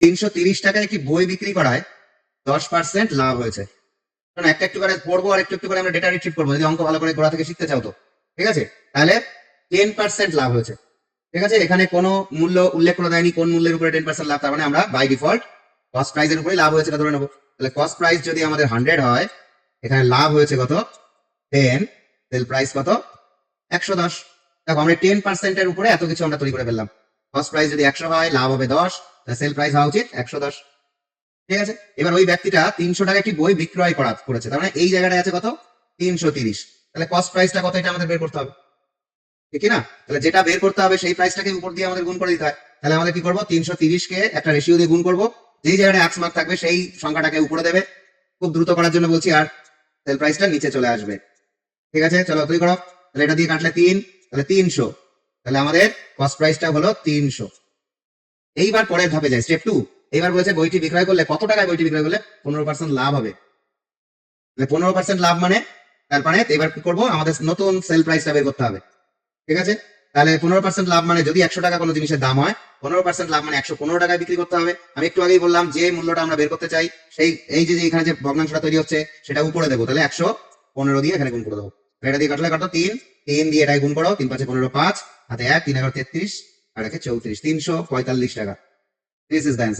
330 টাকায় কি বই বিক্রি করায় 10% লাভ হয়েছে। কারণ একটা একটু করে পড়বো আর একটু একটু করে আমরা ডেটা রিট্রিভ করবো, যদি অঙ্ক ভালো করে গোড়া থেকে শিখতে চাও তো। ঠিক আছে, তাহলে 10% লাভ হয়েছে। ঠিক আছে, এখানে কোনো মূল্য উল্লেখ করে দেয়নি কোন মূল্যের উপরে 10% লাভ, তার মানে আমরা বাই ডিফল্ট কস্ট প্রাইসের উপরে লাভ হয়েছে ধরে নেবো। তাহলে কস্ট প্রাইস যদি আমাদের 100 হয়, এখানে লাভ হয়েছে কত 10, সেল প্রাইস কত 110। দেখো আমরা 10% এর উপরে এত কিছু আমরা তৈরি করে ফেললাম। কস্ট প্রাইস যদি 100 হয়, লাভ হবে 10, সেল প্রাইস হওয়া উচিত 110। ঠিক আছে, এবার ওই ব্যক্তিটা 300 টাকা একটি বই বিক্রয় করেছে, তার মানে এই জায়গাটায় আছে কত 330। তাহলে কস্ট প্রাইসটা কত এটা আমাদের বের করতে হবে, ঠিক না? তাহলে যেটা বের করতে হবে সেই প্রাইসটাকে উপর দিয়ে আমাদের গুণ করে দিতে হয়। তাহলে আমাদের কি করবো, 330 কে একটা রেশিও দিয়ে গুণ করবো, যেই জায়গায় এক্স মার্ক থাকবে সেই সংখ্যাটাকে উপরে দেবে। খুব দ্রুত করার জন্য বলছি, আর সেল প্রাইসটা নিচে চলে আসবে। ঠিক আছে, চলো তৈরি করো। তাহলে এটা দিয়ে কাটলে 3, তাহলে 300। তাহলে আমাদের কস্ট প্রাইসটা হলো 300। এইবার পরের ধাপে যাই, স্টেপ 2। এইবার বলেছে বইটি বিক্রয় করলে কত টাকায় বইটি বিক্রয় করলে 15% লাভ হবে। 15% লাভ মানে তারপরে এবার কি করবো, আমাদের নতুন সেল প্রাইসটা বের করতে হবে। ঠিক আছে, তাহলে 15% লাভ মানে যদি 100 টাকা কোনো জিনিসের দাম হয়, 15% লাভ মানে 115 টাকায় বিক্রি করতে হবে। আমি একটু আগেই বললাম যে মূল্যটা আমরা বের করতে চাই, সেই এই যে এখানে যে ভগ্নাংশটা তৈরি হচ্ছে সেটা উপরে দেবো, তাহলে 115 দিয়ে এখানে গুণ করে দেবো। এটা দিয়ে কাটলে কত 3, 3 দিয়ে এটাই গুণ করো, 3 5 15 5, হাতে 1, 3 11 33, আর একে 34, 345 টাকা। This is the